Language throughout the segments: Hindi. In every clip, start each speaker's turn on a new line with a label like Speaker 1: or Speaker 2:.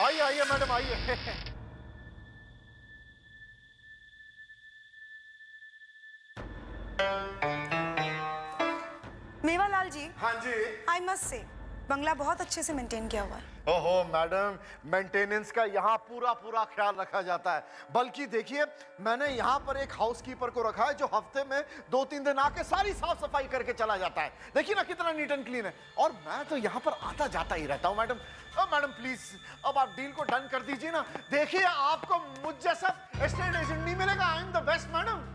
Speaker 1: आइए आइए मैडम आइए।
Speaker 2: मेवालाल जी,
Speaker 1: हाँ जी।
Speaker 2: आई मस्ट से बंगला बहुत अच्छे से मेंटेन किया हुआ है।
Speaker 1: ओहो मैडम, मेंटेनेंस का यहाँ पूरा पूरा ख्याल रखा जाता है। बल्कि देखिए, मैंने यहाँ पर एक हाउसकीपर को रखा है जो हफ्ते में 2-3 दिन आके सारी साफ सफाई करके चला जाता है। देखिए ना कितना नीट एंड क्लीन है। और मैं तो यहाँ पर आता जाता ही रहता हूँ मैडम। मैडम प्लीज, अब आप डील को डन कर दीजिए ना। देखिए, आपको मुझ जैसा एस्टेट एजेंट नहीं मिलेगा। I am the best madam.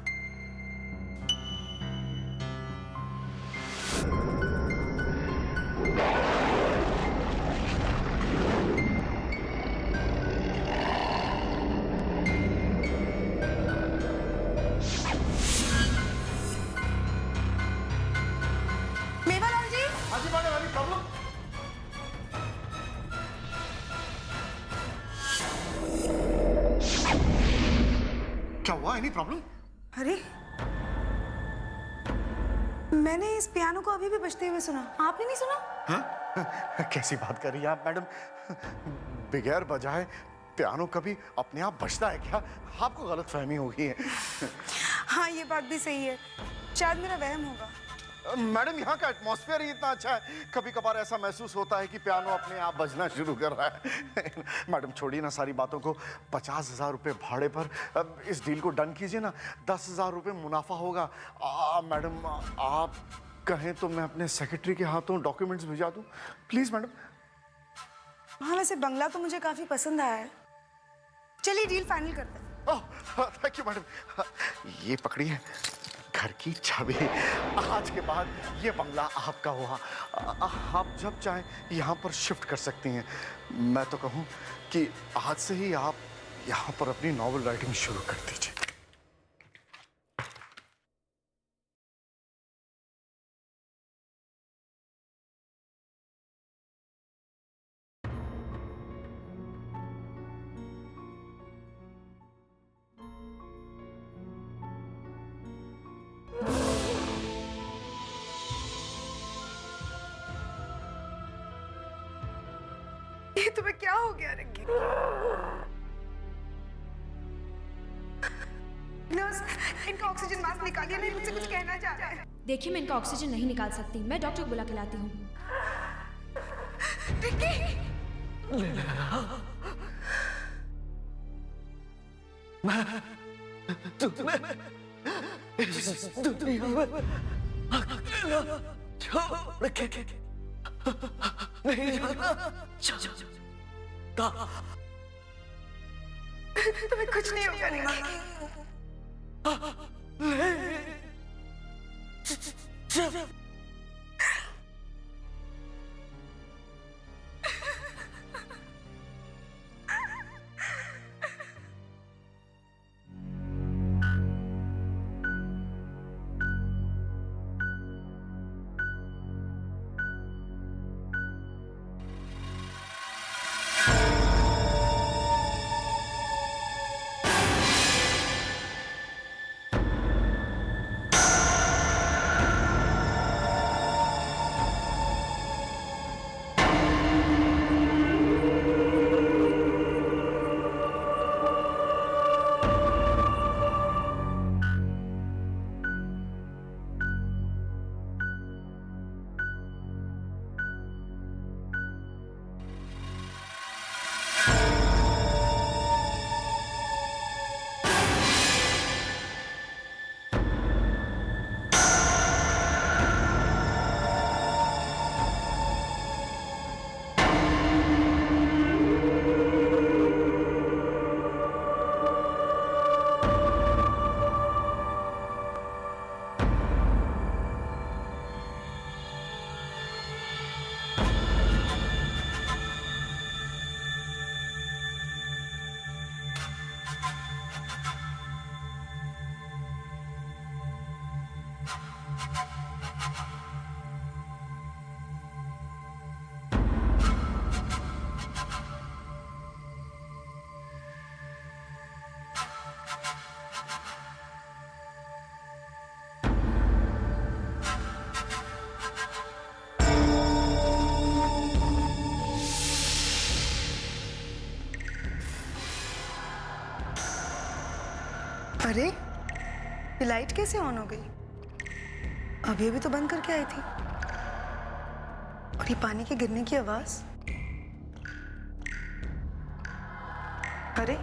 Speaker 2: Mewalal ji,
Speaker 1: हाँ जी मैडम, एनी प्रॉब्लम? क्या हुआ? Any problem?
Speaker 2: अरे मैंने इस पियानो को अभी भी बजते हुए सुना, आपने नहीं सुना?
Speaker 1: हाँ? कैसी बात कर रही हैं आप मैडम? बगैर बजाए पियानो कभी अपने आप बजता है क्या? आपको गलत फहमी हो गई है।
Speaker 2: हाँ, ये बात भी सही है, शायद मेरा वहम होगा।
Speaker 1: मैडम, यहाँ का एटमॉस्फेयर ही इतना अच्छा है, कभी कभार ऐसा महसूस होता है कि पियानो अपने आप बजना शुरू कर रहा है। मैडम छोड़िए ना सारी बातों को। 50,000 रुपये भाड़े पर अब इस डील को डन कीजिए ना। 10,000 रुपये मुनाफा होगा। मैडम, आप कहें तो मैं अपने सेक्रेटरी के हाथों डॉक्यूमेंट्स भिजा दूं? Please madam.
Speaker 2: हाँ, वैसे बंगला तो मुझे काफी पसंद आया है, चलिए डील फाइनल करते हैं।
Speaker 1: Thank you madam. ये पकड़िए घर की चाबी। आज के बाद ये बंगला आपका हुआ। आप जब चाहें यहाँ पर शिफ्ट कर सकती हैं। मैं तो कहूँ कि आज से ही आप यहाँ पर अपनी नॉवल राइटिंग शुरू कर दीजिए।
Speaker 2: ये तुम्हें क्या हो गया रिक्की? नर्स, इनका ऑक्सीजन मास्क निकालिए, नहीं मुझसे कुछ कहना चाह रहा है।
Speaker 3: देखिए, मैं इनका ऑक्सीजन नहीं निकाल सकती, मैं डॉक्टर को बुला के लाती हूँ।
Speaker 2: रिक्की,
Speaker 4: तुम्हें इस दुनिया में अकेला छोड़ के नहीं जाना चाहता।
Speaker 2: तुम्हें कुछ नहीं होगा रिक्की।
Speaker 4: जब
Speaker 2: अरे ये लाइट कैसे ऑन हो गई? अभी अभी तो बंद करके आई थी। और ये पानी के गिरने की आवाज। अरे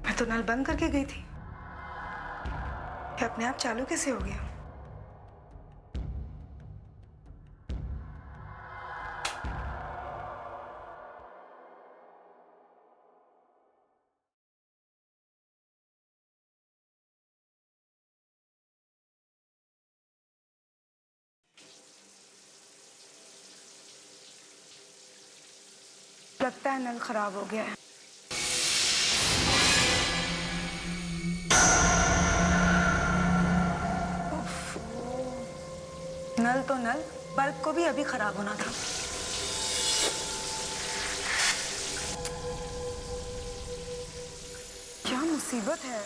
Speaker 2: मैं तो नल बंद करके गई थी, ये अपने आप चालू कैसे हो गया? लगता है नल खराब हो गया है। नल तो नल, बल्ब को भी अभी खराब होना था। क्या मुसीबत है।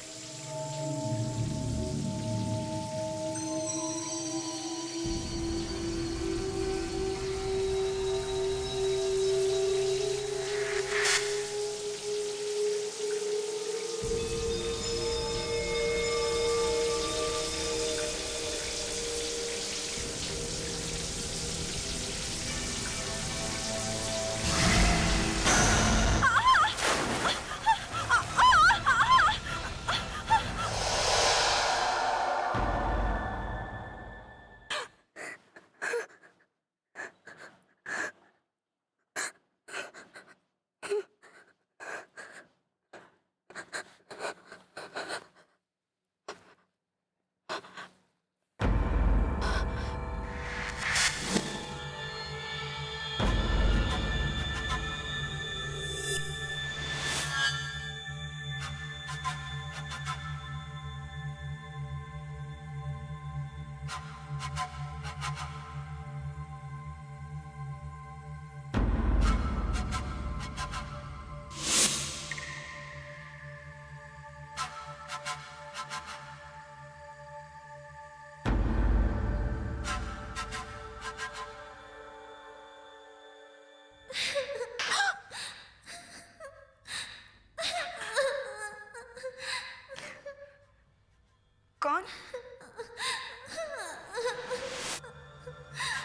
Speaker 2: कौन?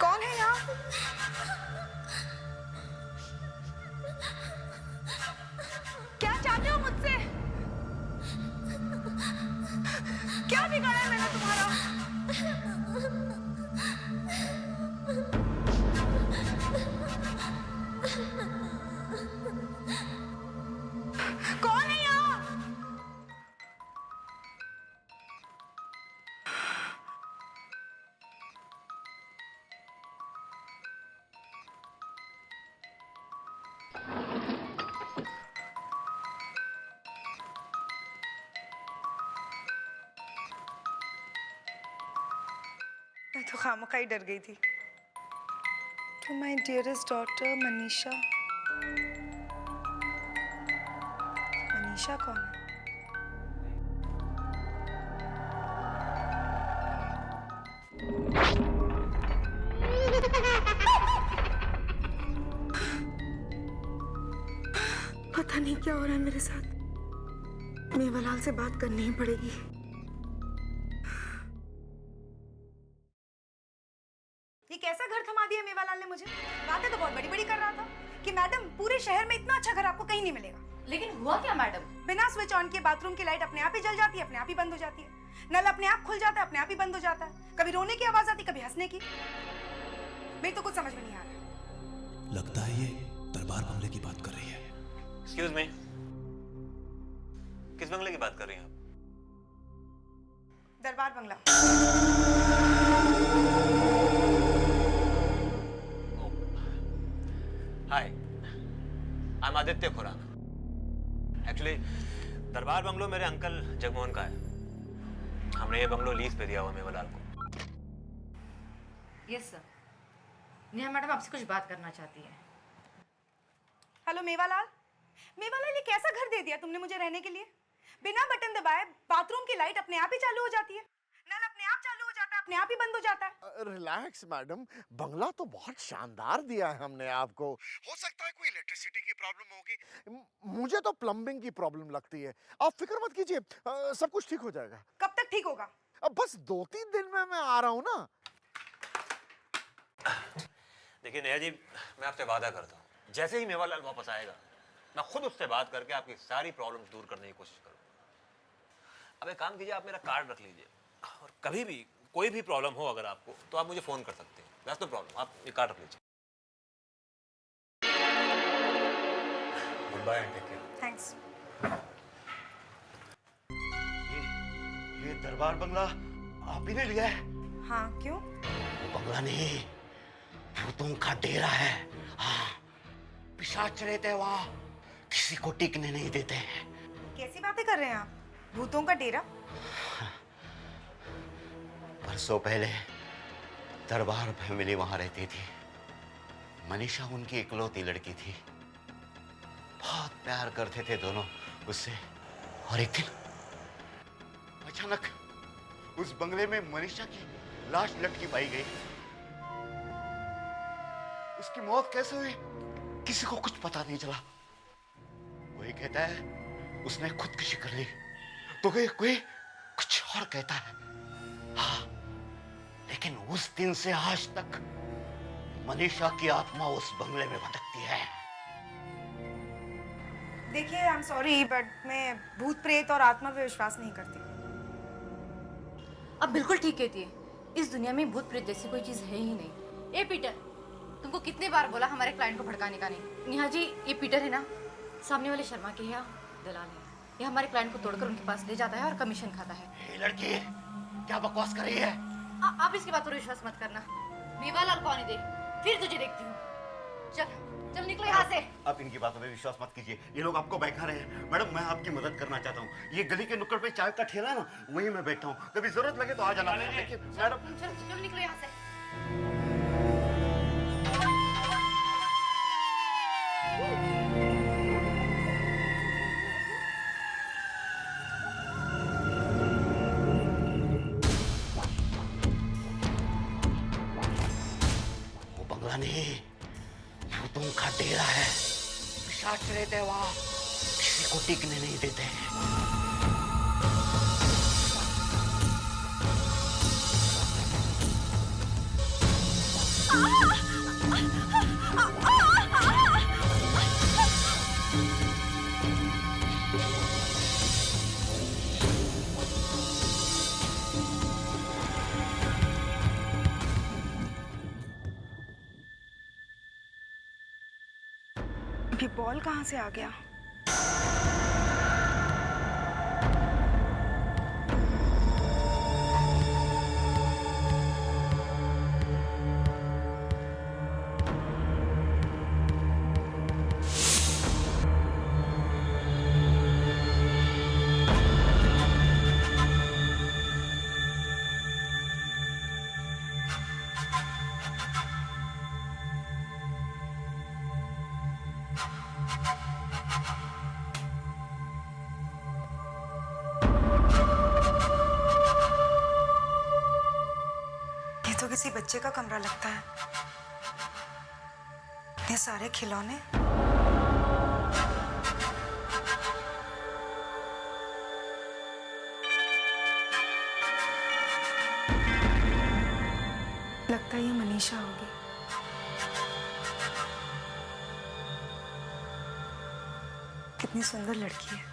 Speaker 2: कौन है यहाँ? क्या चाहते हो मुझसे? क्या बिगाड़ा है मैंने तुम्हारा? कौन है यहाँ? मैं तो खामखा ही डर गई थी। To my dearest daughter Manisha. Manisha कौन है? पता नहीं क्या हो रहा है मेरे साथ। मेवालाल से बात करनी ही पड़ेगी। ये कैसा घर थमा दिया मेवालाल ने मुझे? बातें तो बहुत बड़ी बड़ी कर रहा था कि मैडम पूरे शहर में इतना अच्छा घर आपको कहीं नहीं मिलेगा।
Speaker 5: लेकिन हुआ क्या मैडम?
Speaker 2: बिना स्विच ऑन किए बाथरूम की लाइट अपने आप ही जल जाती है, अपने आप ही बंद हो जाती है। नल अपने आप खुल जाता है, अपने आप ही बंद हो जाता है। कभी रोने की आवाज आती, कभी हंसने की। मेरी तो कुछ समझ में नहीं आ रहा।
Speaker 6: लगता है ये दरबार बंगले की बात कर रही है।
Speaker 7: एक्सक्यूज मी, किस बंगले की बात कर रही हैं आप?
Speaker 2: दरबार बंगला।
Speaker 7: Hi, I am Aditya Khurana. Actually Darbar bungalow मेरे अंकल जगमोहन का है। हमने ये बंगलो लीज पे दिया हुआ मेवालाल को।
Speaker 5: Yes sir. नेहा मैडम आपसे कुछ बात करना चाहती है।
Speaker 2: हेलो मेवालाल। मेवालाल, ये कैसा घर दे दिया तुमने मुझे रहने के लिए? बिना बटन दबाए बाथरूम की लाइट अपने आप ही चालू हो जाती है, नल अपने आप चालू हो जाता है, अपने आप ही बंद हो जाता है।
Speaker 1: रिलैक्स मैडम, बंगला तो बहुत शानदार दिया है हमने आपको। हो सकता है कोई इलेक्ट्रिसिटी की प्रॉब्लम होगी, मुझे तो प्लम्बिंग की प्रॉब्लम लगती है। आप फिक्र मत कीजिए, सब कुछ ठीक हो जाएगा।
Speaker 2: कब तक ठीक होगा?
Speaker 1: अब बस 2-3 दिन में मैं आ रहा हूँ ना।
Speaker 7: देखिए नेहा जी, मैं आपसे वादा करता हूँ, जैसे ही मेवालाल वापस आएगा मैं खुद उससे बात करके आपकी सारी प्रॉब्लम्स दूर करने की कोशिश करूँगा। अब एक काम कीजिए, आप मेरा कार्ड रख लीजिए और कभी भी कोई भी प्रॉब्लम हो अगर आपको, तो आप मुझे फ़ोन कर सकते हैं। दैट्स नो प्रॉब्लम, आप ये कार्ड रख लीजिए। Goodbye and take care.
Speaker 2: Thanks.
Speaker 1: ये दरबार बंगला आप ही ने लिया है?
Speaker 2: हाँ, क्यों?
Speaker 1: बंगला नहीं, भूतों का डेरा है। हाँ, पिशाच रहते हैं वहाँ, किसी को टिकने नहीं देते हैं।
Speaker 2: कैसी बातें कर रहे हैं आप? भूतों का डेरा?
Speaker 8: बरसों पहले दरबार फैमिली वहां रहती थी। मनीषा उनकी इकलौती लड़की थी। बहुत प्यार करते थे दोनों उससे। और एक दिन अचानक उस बंगले में मनीषा की लाश लटकी पाई गई। उसकी मौत कैसे हुई किसी को कुछ पता नहीं चला। कोई कहता है उसने खुदकुशी कर ली, तो कोई कुछ और कहता है। हाँ, लेकिन उस दिन से आज तक मनीषा की आत्मा उस बंगले में भटकती है।
Speaker 2: देखिए, आई एम सॉरी बट मैं भूत प्रेत और आत्मा पे विश्वास नहीं करती।
Speaker 5: अब बिल्कुल ठीक कहती है, इस दुनिया में भूत प्रेत जैसी कोई चीज़ है ही नहीं। ए पीटर, तुमको कितनी बार बोला हमारे क्लाइंट को भड़काने का नहीं। नेहा जी, ये पीटर है ना, सामने वाले शर्मा के यहाँ दलाल है। ये हमारे क्लाइंट को तोड़कर उनके पास ले जाता है और कमीशन खाता है।
Speaker 8: ये लड़की क्या बकवास कर रही है?
Speaker 5: आप इसकी बात पर विश्वास मत करना। मेवालाल को आने दे, फिर तुझे देखती हूँ। चल चल निकलो यहाँ से।
Speaker 8: आप इनकी बातों में विश्वास मत कीजिए, ये लोग आपको बहका रहे हैं। मैडम, मैं आपकी मदद करना चाहता हूँ। ये गली के नुक्कड़ पे चाय का ठेला है ना, वहीं मैं बैठा हूँ। कभी जरूरत लगे तो आ जाना। लेकिन मैडम,
Speaker 5: चल चल निकलो यहाँ से।
Speaker 8: वो बंगला नहीं, भूतों का डेरा है। पिशाच रहते हैं वहाँ, किसी को टिकने नहीं देते हैं।
Speaker 2: ये बॉल कहाँ से आ गया? ये तो किसी बच्चे का कमरा लगता है। इतने सारे खिलौने। लगता है ये मनीषा होगी। कितनी सुंदर लड़की है।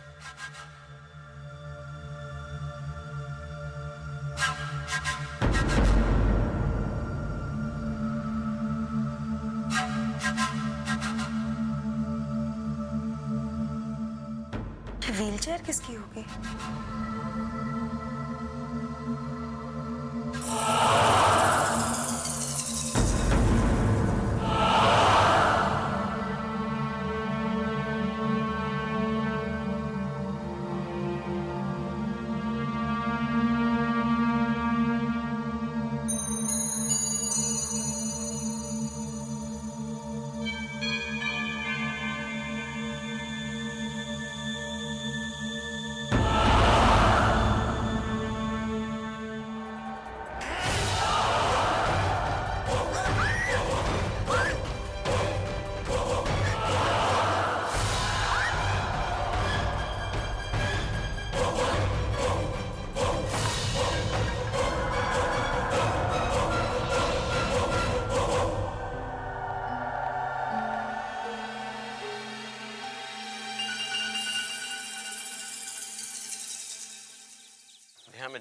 Speaker 2: व्हीलचेयर किसकी होगी?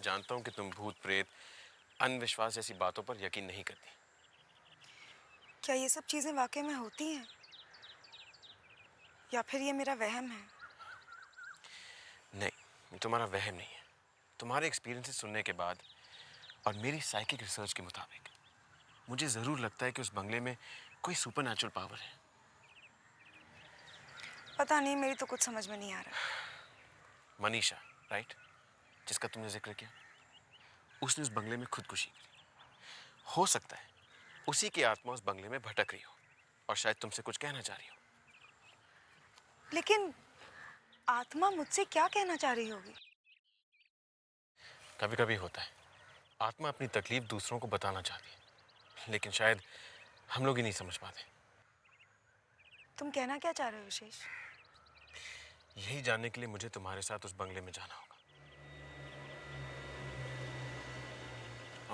Speaker 9: जानता हूँ कि तुम भूत प्रेत अंधविश्वास जैसी बातों पर यकीन नहीं करती।
Speaker 2: क्या ये सब चीजें वाकई में होती हैं या फिर ये मेरा वहम है?
Speaker 9: नहीं, तुम्हारा वहम नहीं है। तुम्हारे एक्सपीरियंसेस सुनने के बाद और मेरी साइकिक रिसर्च के मुताबिक मुझे ज़रूर लगता है कि उस बंगले में कोई सुपरनैचुरल पावर है।
Speaker 2: पता नहीं, मेरी तो कुछ समझ में नहीं आ रहा।
Speaker 9: मनीषा, राइट, जिसका तुमने जिक्र किया, उसने उस बंगले में खुदकुशी की। हो सकता है उसी की आत्मा उस बंगले में भटक रही हो और शायद तुमसे कुछ कहना चाह रही हो।
Speaker 2: लेकिन आत्मा मुझसे क्या कहना चाह रही होगी?
Speaker 9: कभी कभी होता है, आत्मा अपनी तकलीफ दूसरों को बताना चाहती है, लेकिन शायद हम लोग ही नहीं समझ पाते।
Speaker 2: तुम कहना क्या चाह रहे हो विशेष?
Speaker 9: यही जानने के लिए मुझे तुम्हारे साथ उस बंगले में जाना होगा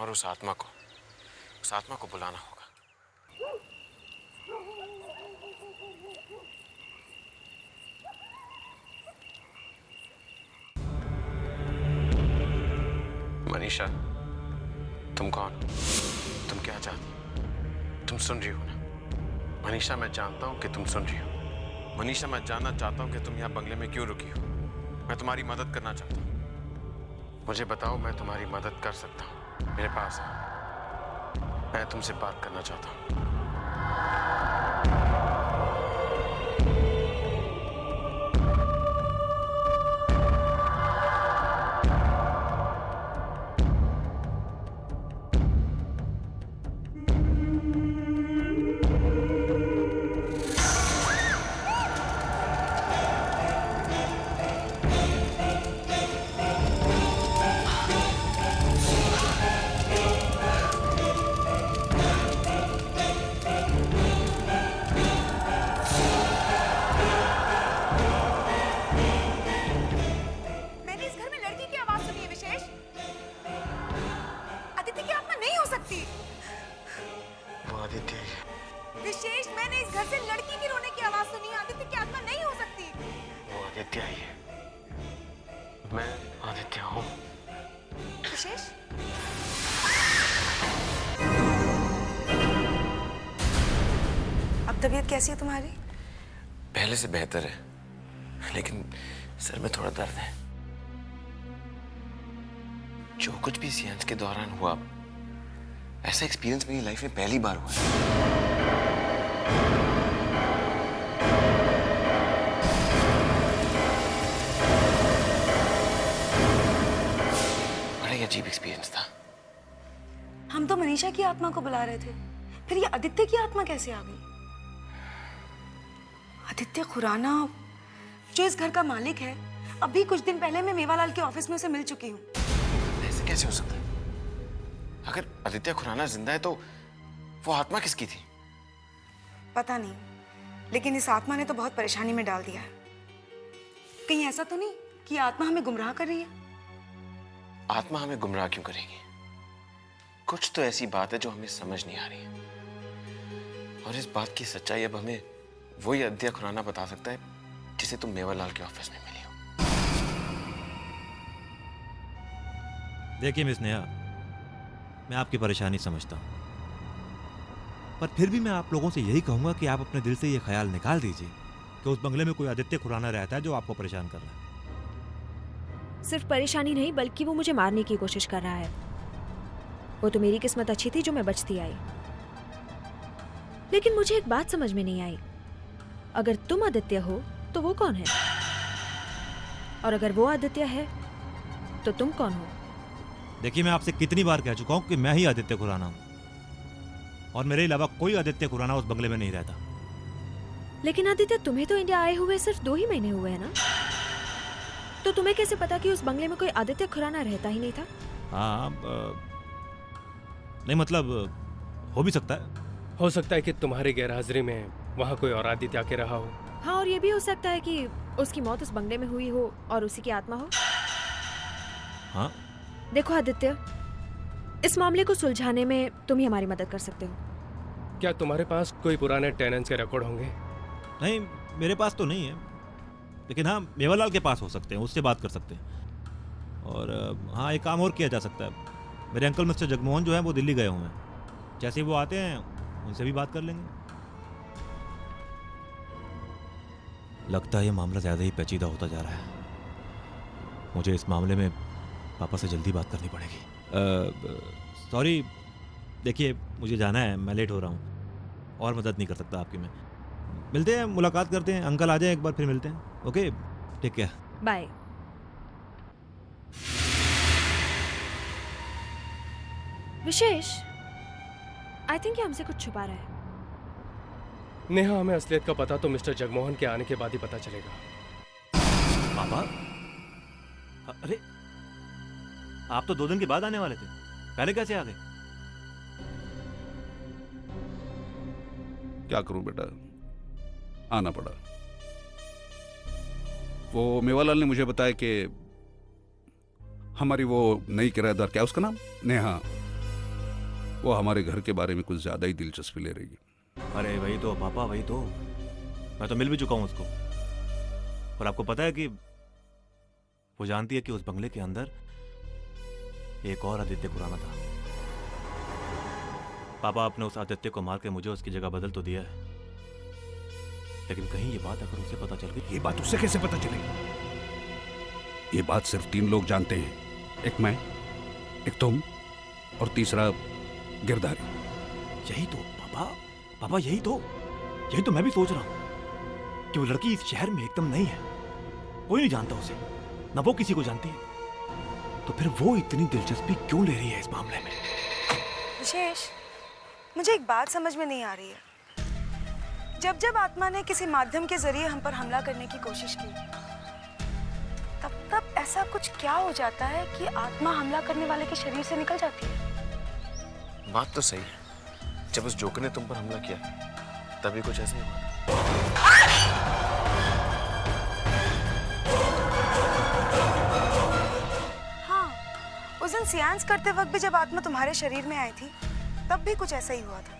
Speaker 9: और उस आत्मा को बुलाना होगा। मनीषा, तुम कौन? तुम क्या चाहती? तुम सुन रही हो ना? मनीषा, मैं जानता हूं कि तुम सुन रही हो। मनीषा, मैं जानना चाहता हूं कि तुम यहाँ बंगले में क्यों रुकी हो। मैं तुम्हारी मदद करना चाहता हूं। मुझे बताओ, मैं तुम्हारी मदद कर सकता हूं। मेरे पास है, मैं तुमसे बात करना चाहता हूं।
Speaker 2: मैंने इस घर में लड़की की आवाज सुनी है विशेष। आदित्य की आत्मा नहीं हो सकती।
Speaker 9: वो आदित्य,
Speaker 2: विशेष, मैंने इस घर से लड़की की रोने की आवाज सुनी है। आदित्य की आत्मा नहीं हो सकती।
Speaker 9: वो आदित्य ही है। मैं आदित्य हूँ।
Speaker 2: विशेष, अब तबीयत कैसी है तुम्हारी?
Speaker 9: पहले से बेहतर है, लेकिन सर में थोड़ा दर्द है। जो कुछ भी सियांस के दौरान हुआ, ऐसा एक्सपीरियंस मेरी लाइफ में पहली बार हुआ है। बड़ा ही अजीब एक्सपीरियंस था।
Speaker 2: हम तो मनीषा की आत्मा को बुला रहे थे, फिर ये आदित्य की आत्मा कैसे आ गई? आदित्य खुराना, जो इस घर का मालिक है, अभी कुछ दिन पहले मैं मेवालाल के ऑफिस में उसे मिल चुकी हूँ।
Speaker 9: ऐसे कैसे हो सकता है? अगर आदित्य खुराना जिंदा है तो वो आत्मा किसकी थी?
Speaker 2: पता नहीं, लेकिन इस आत्मा ने तो बहुत परेशानी में डाल दिया है। कहीं ऐसा तो नहीं कि ये आत्मा हमें गुमराह कर रही है?
Speaker 9: आत्मा हमें गुमराह क्यों करेगी? कुछ तो ऐसी बात है जो हमें समझ नहीं आ रही है, और इस बात की सच्चाई अब हमें वही आदित्य खुराना बता सकता है जिसे तुम मेवालाल के ऑफिस में मिली हो।
Speaker 6: देखिए मिस नेहा, मैं आपकी परेशानी समझता हूँ, पर फिर भी मैं आप लोगों से यही कहूंगा कि आप अपने दिल से ये ख्याल निकाल दीजिए कि उस बंगले में कोई आदित्य खुराना रहता है जो आपको परेशान कर रहा है।
Speaker 3: सिर्फ परेशानी नहीं, बल्कि वो मुझे मारने की कोशिश कर रहा है। वो तो मेरी किस्मत अच्छी थी जो मैं बचती आई। लेकिन मुझे एक बात समझ में नहीं आई, अगर तुम आदित्य हो तो वो कौन है? और अगर वो आदित्य है तो तुम कौन हो?
Speaker 6: देखिए, मैं आपसे कितनी बार कह चुका हूँ कि मैं ही आदित्य खुराना हूँ, और मेरे अलावा कोई आदित्य खुराना उस बंगले में नहीं रहता।
Speaker 3: लेकिन आदित्य, तुम्हें तो इंडिया आए हुए सिर्फ 2 ही महीने हुए हैं ना, तो तुम्हें कैसे पता कि उस बंगले में कोई आदित्य खुराना रहता ही नहीं था?
Speaker 6: हाँ, नहीं मतलब हो भी सकता है।
Speaker 10: हो सकता है कि तुम्हारी गैरहाजिरी में वहाँ कोई और आदित्य आके रहा हो।
Speaker 3: हाँ, और ये भी हो सकता है कि उसकी मौत उस बंगले में हुई हो और उसी की आत्मा हो।
Speaker 6: हाँ,
Speaker 3: देखो आदित्य, इस मामले को सुलझाने में तुम ही हमारी मदद कर सकते हो।
Speaker 10: क्या तुम्हारे पास कोई पुराने टेनेंट्स के रिकॉर्ड होंगे?
Speaker 6: नहीं, मेरे पास तो नहीं है, लेकिन हाँ, मेवालाल के पास हो सकते हैं, उससे बात कर सकते हैं। और हाँ, एक काम और किया जा सकता है। मेरे अंकल मिस्टर जगमोहन जो है वो दिल्ली गए हुए हैं। जैसे ही वो आते हैं उनसे भी बात कर लेंगे। लगता है ये मामला ज़्यादा ही पेचीदा होता जा रहा है। मुझे इस मामले में पापा से जल्दी बात करनी पड़ेगी। सॉरी, देखिए मुझे जाना है, मैं लेट हो रहा हूँ और मदद नहीं कर सकता आपकी मैं। मिलते हैं, मुलाकात करते हैं। अंकल आ जाए एक बार, फिर मिलते हैं। Okay, take care,
Speaker 3: bye. Vishesh, I think ये हमसे कुछ छुपा रहा है।
Speaker 10: नेहा, हमें असलियत का पता तो मिस्टर जगमोहन के आने के बाद ही पता चलेगा।
Speaker 6: पापा, अरे आप तो 2 दिन के बाद आने वाले थे, पहले कैसे आ गए?
Speaker 11: क्या करूं बेटा, आना पड़ा। वो मेवालाल ने मुझे बताया कि हमारी वो नई किराएदार, क्या उसका नाम, नेहा, वो हमारे घर के बारे में कुछ ज्यादा ही दिलचस्पी ले रही है।
Speaker 6: अरे वही तो पापा, वही तो। मैं तो मिल भी चुका हूं उसको। और आपको पता है कि वो जानती है कि उस बंगले के अंदर एक और आदित्य खुराना था। पापा, आपने उस आदित्य को मार के मुझे उसकी जगह बदल तो दिया है, लेकिन कहीं ये बात अगर उसे पता चल गई।
Speaker 11: ये बात उसे कैसे पता चलेगी? ये बात सिर्फ 3 लोग जानते हैं, एक मैं, एक तुम और तीसरा गिरधारी।
Speaker 6: यही तो पापा, यही तो मैं भी सोच रहा हूं कि वो लड़की इस शहर में एकदम नहीं है। कोई नहीं जानता उसे, ना वो किसी को जानती है। तो फिर वो इतनी दिलचस्पी क्यों ले रही है इस मामले में?
Speaker 2: विशेष, मुझे एक बात समझ में नहीं आ रही है। जब जब आत्मा ने किसी माध्यम के जरिए हम पर हमला करने की कोशिश की, तब तब ऐसा कुछ क्या हो जाता है कि आत्मा हमला करने वाले के शरीर से निकल जाती है?
Speaker 9: बात तो सही है। जब उस जोकर ने तुम पर हमला किया तभी कुछ ऐसा ही हुआ।
Speaker 2: हाँ, उस दिन सियांस करते वक्त भी जब आत्मा तुम्हारे शरीर में आई थी, तब भी कुछ ऐसा ही हुआ था।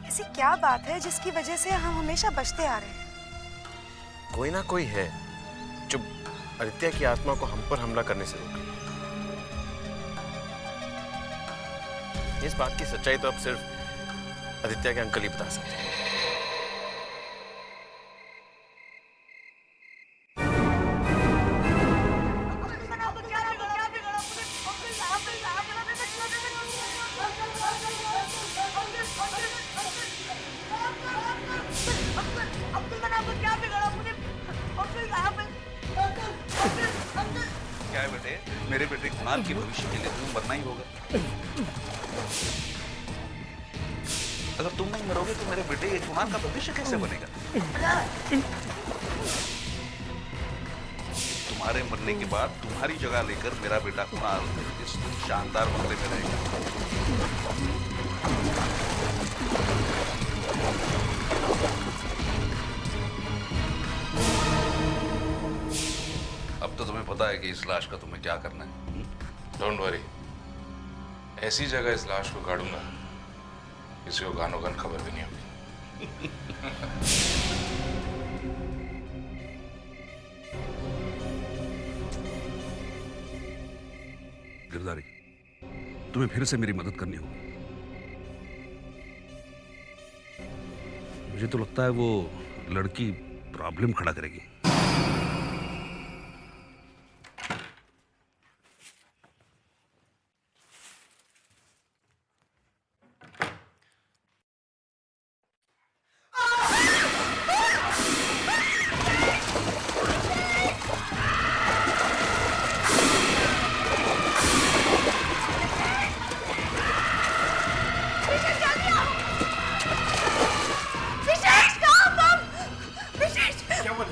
Speaker 2: ऐसी क्या बात है जिसकी वजह से हम हमेशा बचते आ रहे हैं?
Speaker 9: कोई ना कोई है जो आदित्य की आत्मा को हम पर हमला करने से रोके। इस बात की सच्चाई तो अब सिर्फ आदित्य के अंकल ही बता सकते हैं।
Speaker 11: क्या है बेटे, मेरे बेटे कुणाल के भविष्य के लिए तुम मरना ही होगा। अगर तुम नहीं मरोगे तो मेरे बेटे ये कुणाल का भविष्य कैसे बनेगा? तुम्हारे मरने के बाद तुम्हारी जगह लेकर मेरा बेटा कुणाल इस शानदार बंगले में रहेगा। अब तो तुम्हें पता है कि इस लाश का तुम्हें क्या करना है।
Speaker 12: डोंट वरी, ऐसी जगह इस लाश को गाड़ूंगा किसी को गानो गन खबर भी नहीं होगी।
Speaker 11: गिरधारी, तुम्हें फिर से मेरी मदद करनी होगी। मुझे तो लगता है वो लड़की प्रॉब्लम खड़ा करेगी।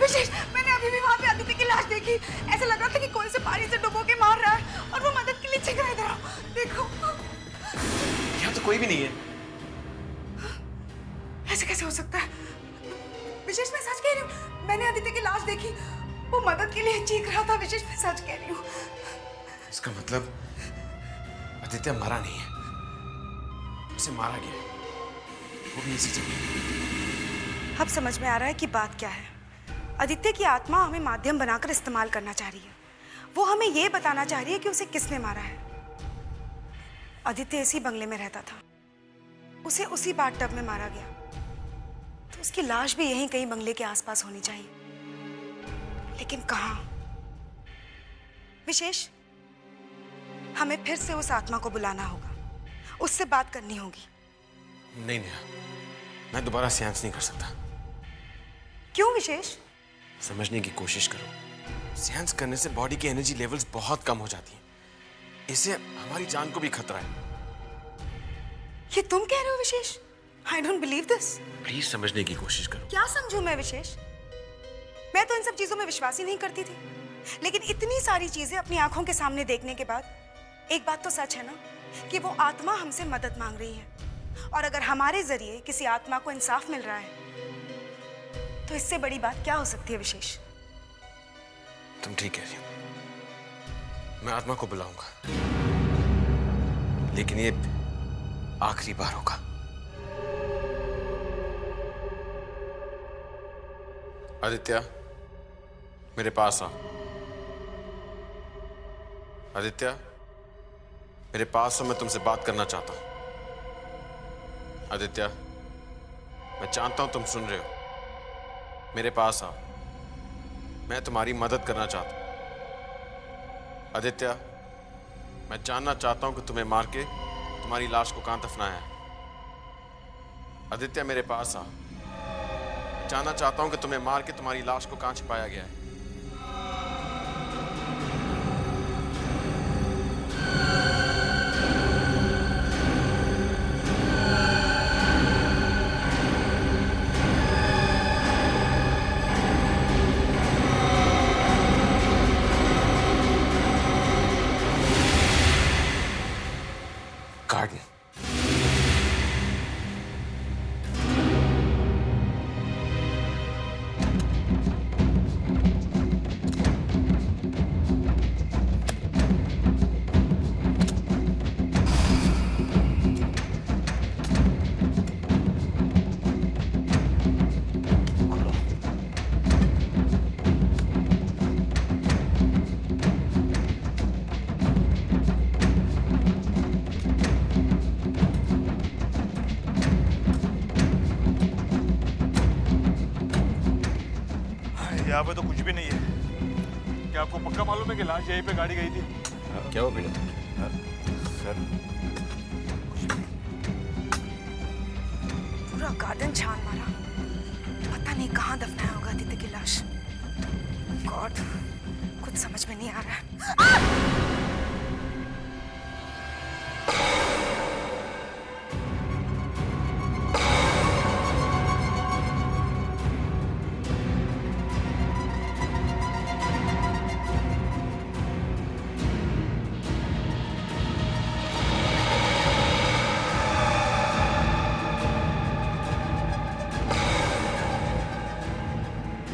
Speaker 2: विशेष, मैंने अभी भी वहाँ पे आदित्य की लाश देखी। ऐसा लग रहा था कि कोई से पानी से डुबो के मार रहा है और वो मदद के लिए चीख रहा है। इधर आओ, देखो।
Speaker 9: यहाँ तो कोई भी नहीं है।
Speaker 2: ऐसे कैसे हो सकता है? विशेष, मैं सच कह रही हूँ, मैंने आदित्य की लाश देखी, वो मदद के लिए चीख रहा था। विशेष, मैं सच कह रही हूँ।
Speaker 9: इसका मतलब आदित्य मरा नहीं है, उसे मारा गया है। वो भी इसी जगह।
Speaker 2: अब समझ में आ रहा है कि बात क्या है। आदित्य की आत्मा हमें माध्यम बनाकर इस्तेमाल करना चाह रही है। वो हमें ये बताना चाह रही है कि उसे किसने मारा है। आदित्य इसी बंगले में रहता था, उसे उसी बाथटब में मारा गया, तो उसकी लाश भी यहीं कहीं बंगले के आसपास होनी चाहिए। लेकिन कहाँ? विशेष, हमें फिर से उस आत्मा को बुलाना होगा, उससे बात करनी होगी।
Speaker 9: नहीं नेहा, मैं दोबारा सेंस नहीं कर सकता।
Speaker 2: क्यों विशेष?
Speaker 9: समझने की कोशिश करो। सेंस करने से बॉडी की एनर्जी लेवल्स बहुत कम हो जाती हैं। इससे हमारी जान को भी खतरा है।
Speaker 2: ये तुम कह रहे हो विशेष? I don't believe this।
Speaker 9: Please समझने की कोशिश करो।
Speaker 2: क्या समझूं मैं विशेष? मैं तो इन सब चीजों में विश्वास ही नहीं करती थी, लेकिन इतनी सारी चीजें अपनी आंखों के सामने देखने के बाद एक बात तो सच है ना, कि वो आत्मा हमसे मदद मांग रही है। और अगर हमारे जरिए किसी आत्मा को इंसाफ मिल रहा है, तो इससे बड़ी बात क्या हो सकती है विशेष?
Speaker 9: तुम ठीक कह रही हो। मैं आत्मा को बुलाऊंगा, लेकिन ये आखिरी बार होगा। आदित्य, मेरे पास आ। आदित्य, मेरे पास हो, मैं तुमसे बात करना चाहता हूं। आदित्य, मैं जानता हूं तुम सुन रहे हो। मेरे पास आओ, मैं तुम्हारी मदद करना चाहता हूं। आदित्य, मैं जानना चाहता हूं कि तुम्हें मार के तुम्हारी लाश को कहां दफनाया है। आदित्य, मेरे पास आ। जानना चाहता हूं कि तुम्हें मार के तुम्हारी लाश को कहां छिपाया गया है। गार्डन।
Speaker 6: यहाँ पे तो कुछ भी नहीं है। क्या आपको पक्का मालूम है कि लाश यहीं पे गाड़ी गई थी?
Speaker 9: क्या हो बेटा?
Speaker 6: सर,
Speaker 2: पूरा गार्डन छान मारा, पता नहीं कहाँ दफनाया होगा आदित्य की लाश। गॉड, कुछ समझ में नहीं आ रहा है।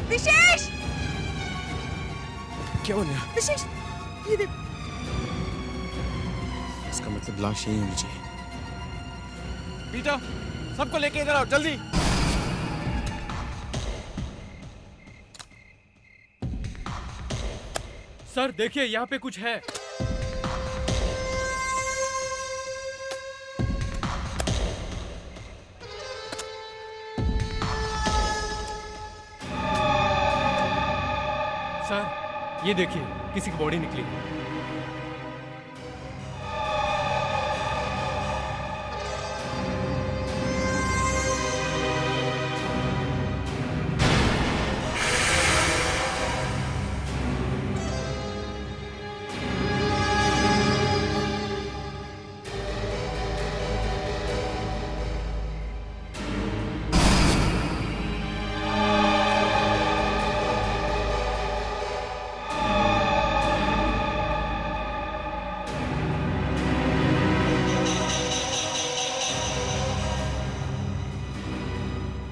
Speaker 2: विशेष!
Speaker 9: क्या होने?
Speaker 2: विशेष, ये देख।
Speaker 9: इसका मतलब लाश यही होनी चाहिए।
Speaker 6: पीटर, सबको लेके इधर आओ जल्दी।
Speaker 10: सर देखिए, यहाँ पे कुछ है। सर, ये देखिए, किसी की बॉडी निकली।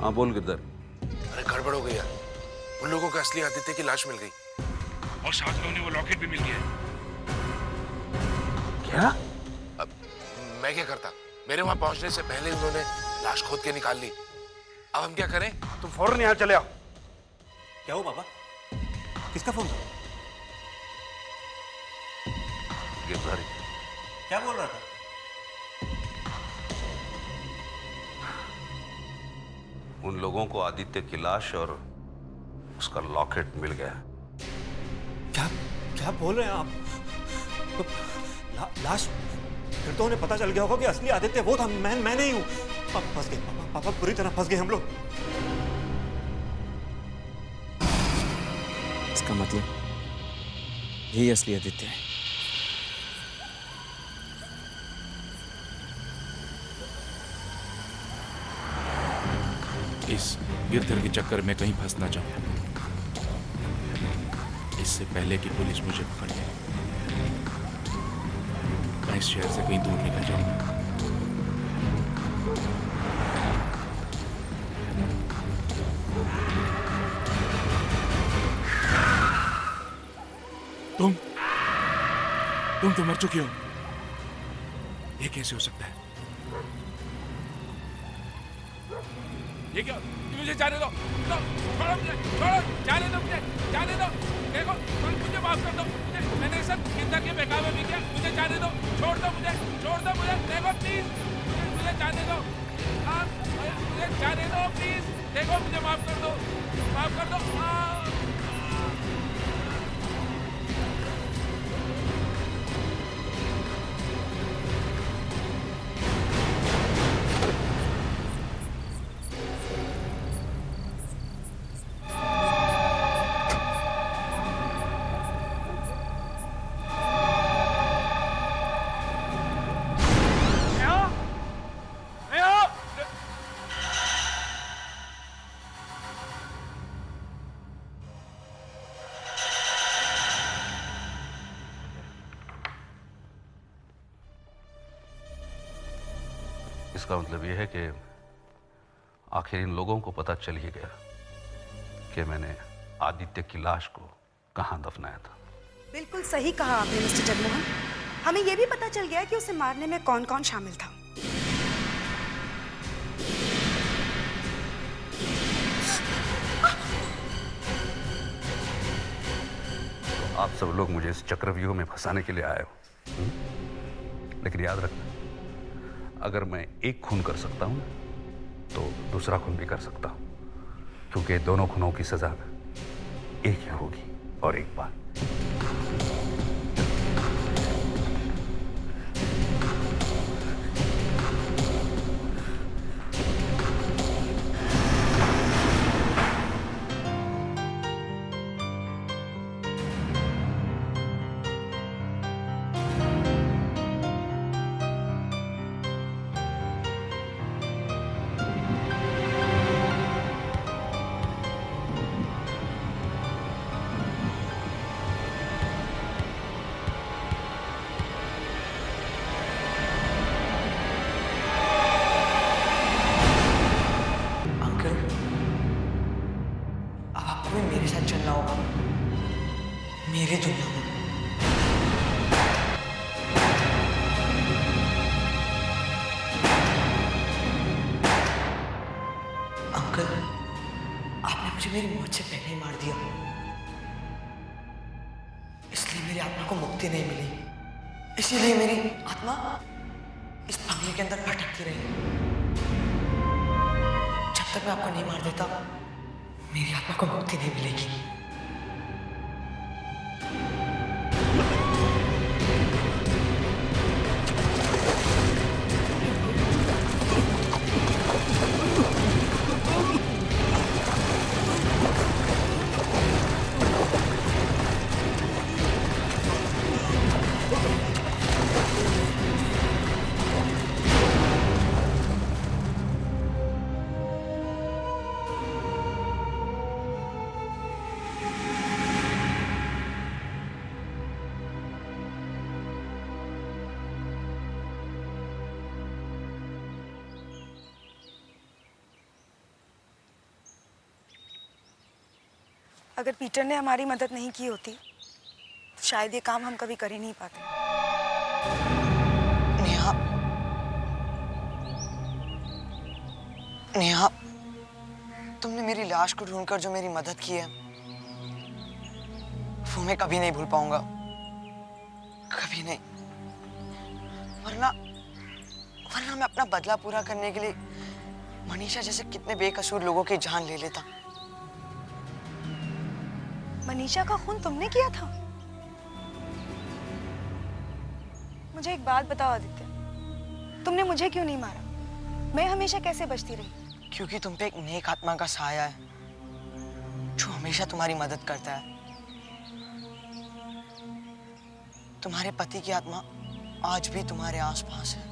Speaker 11: हाँ बोल गिरधर।
Speaker 12: अरे गड़बड़ हो गई यार, उन लोगों को असली आदित्य की लाश मिल गई और साथ में उन्हें वो लॉकेट भी मिल गया है।
Speaker 11: क्या?
Speaker 12: अब मैं क्या करता? मेरे वहां पहुंचने से पहले उन्होंने लाश खोद के निकाल ली। अब हम क्या करें?
Speaker 11: तुम फौरन यहाँ चले आओ।
Speaker 7: क्या हुआ पापा? किसका फोन था?
Speaker 11: गिरधारी।
Speaker 7: क्या बोल रहा था?
Speaker 11: उन लोगों को आदित्य की लाश और उसका लॉकेट मिल गया।
Speaker 7: क्या क्या बोल रहे हैं आप? तो लाश? फिर तो उन्हें पता चल गया होगा कि असली आदित्य वो था, मैं नहीं हूं। फंस गए पापा, पूरी तरह फंस गए हम लोग।
Speaker 13: इसका मतलब यही असली आदित्य है।
Speaker 12: इस गिरधर के चक्कर में कहीं फंस ना जाऊं, इससे पहले कि पुलिस मुझे पकड़ ले, मैं इस शहर से कहीं दूर निकल जाऊंगा। तुम तो मर चुकी हो। ये कैसे हो सकता है? ये क्या? मुझे जाने दो, छोड़ो मुझे, छोड़ो, जाने दो मुझे, जाने दो। देखो, मुझे माफ कर दो, मैंने सब जिंदगी के बेकाबू भी किया, मुझे जाने दो, छोड़ दो मुझे, देखो प्लीज, मुझे जाने दो, मुझे जाने दो प्लीज, देखो मुझे माफ कर दो, माफ कर दो।
Speaker 11: इसका मतलब यह है कि आखिर इन लोगों को पता चल ही गया कि मैंने आदित्य की लाश को कहां दफनाया था।
Speaker 2: बिल्कुल सही कहा आपने मिस्टर जगमोहन। हमें यह भी पता चल गया कि उसे मारने में कौन कौन शामिल था।
Speaker 11: तो आप सब लोग मुझे इस चक्रव्यूह में फंसाने के लिए आए हो, लेकिन याद रखना, अगर मैं एक खून कर सकता हूं तो दूसरा खून भी कर सकता हूं, क्योंकि दोनों खूनों की सजा एक ही होगी और एक बार।
Speaker 4: मेरे साथ चलना होगा मेरी दुनिया में। अंकल, आपने मुझे मेरी मौत से पहले ही मार दिया, इसलिए मेरी आत्मा को मुक्ति नहीं मिली, इसीलिए मेरी आत्मा इस बंगले के अंदर भटकती रही। जब तक मैं आपको नहीं मार देता मेरी आत्मा को मुक्ति नहीं मिलेगी।
Speaker 2: अगर पीटर ने हमारी मदद नहीं की होती तो शायद ये काम हम कभी कर ही नहीं पाते।
Speaker 4: नेहा, नेहा, तुमने मेरी लाश को ढूंढकर जो मेरी मदद की है वो मैं कभी नहीं भूल पाऊंगा, कभी नहीं। वरना मैं अपना बदला पूरा करने के लिए मनीषा जैसे कितने बेकसूर लोगों की जान ले लेता।
Speaker 2: मनीषा का खून तुमने किया था? मुझे एक बात बताओ आदित्य, तुमने मुझे क्यों नहीं मारा? मैं हमेशा कैसे बचती रही?
Speaker 4: क्योंकि तुम पे एक नेक आत्मा का साया है जो हमेशा तुम्हारी मदद करता है। तुम्हारे पति की आत्मा आज भी तुम्हारे आसपास है।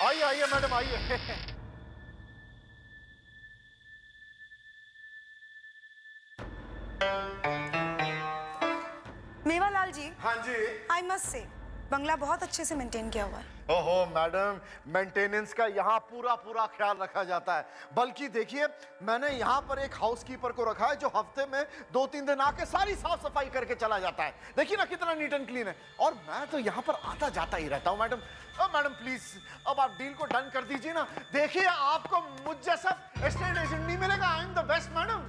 Speaker 1: आइए आइए मैडम आइए।
Speaker 2: मेवालाल जी,
Speaker 1: हाँ जी।
Speaker 2: आई मस्ट से बंगला बहुत अच्छे से मेंटेन किया हुआ है।
Speaker 1: ओहो मैडम, मेंटेनेंस का यहाँ पूरा पूरा ख्याल रखा जाता है। बल्कि देखिए, मैंने यहाँ पर एक हाउसकीपर को रखा है जो हफ्ते में 2-3 दिन आके सारी साफ सफाई करके चला जाता है। देखिए ना कितना नीट एंड क्लीन है। और मैं तो यहाँ पर आता जाता ही रहता हूँ मैडम। मैडम प्लीज अब आप डील को डन कर दीजिए ना। देखिए आपको मुझ जैसा एस्टेट एजेंट नहीं मिलेगा। I am the best madam.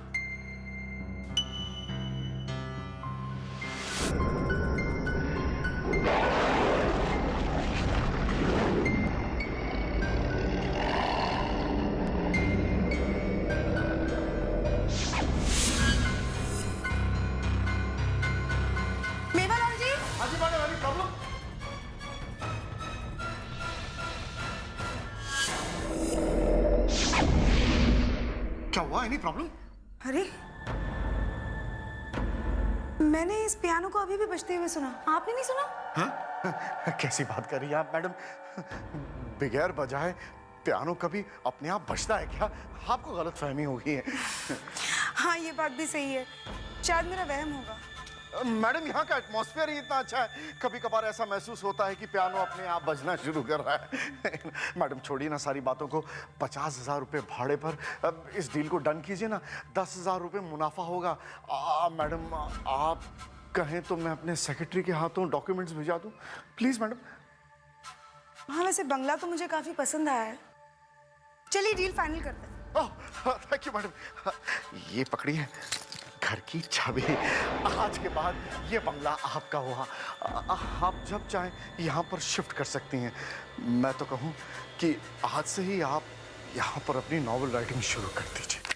Speaker 2: Mewalal ji,
Speaker 1: हाँ जी मैडम, एनी प्रॉब्लम? क्या हुआ? Any problem?
Speaker 2: अरे मैंने इस पियानो को अभी भी बजते हुए सुना, आपने नहीं सुना?
Speaker 1: हाँ? कैसी बात कर रही हैं आप मैडम? बगैर बजाए पियानो कभी अपने आप बजता है क्या? आपको गलतफहमी हो गई है।
Speaker 2: हाँ ये बात भी सही है, शायद मेरा वहम होगा।
Speaker 1: मैडम यहाँ का एटमॉस्फेयर ही इतना अच्छा है, कभी कभार ऐसा महसूस होता है कि पियानो अपने आप बजना शुरू कर रहा है। मैडम छोड़िए ना सारी बातों को, 50,000 रुपये भाड़े पर अब इस डील को डन कीजिए ना। 10,000 रुपये मुनाफा होगा। मैडम आप कहें तो मैं अपने सेक्रेटरी के हाथों डॉक्यूमेंट्स भिजा दूं? Please madam.
Speaker 2: हाँ वैसे बंगला तो मुझे काफी पसंद आया है, चलिए डील फाइनल करते हैं।
Speaker 1: Thank you madam. ये पकड़िए घर की चाबी। आज के बाद ये बंगला आपका हुआ। आप जब चाहें यहाँ पर शिफ्ट कर सकती हैं। मैं तो कहूँ कि आज से ही आप यहाँ पर अपनी नॉवेल राइटिंग शुरू कर दीजिए।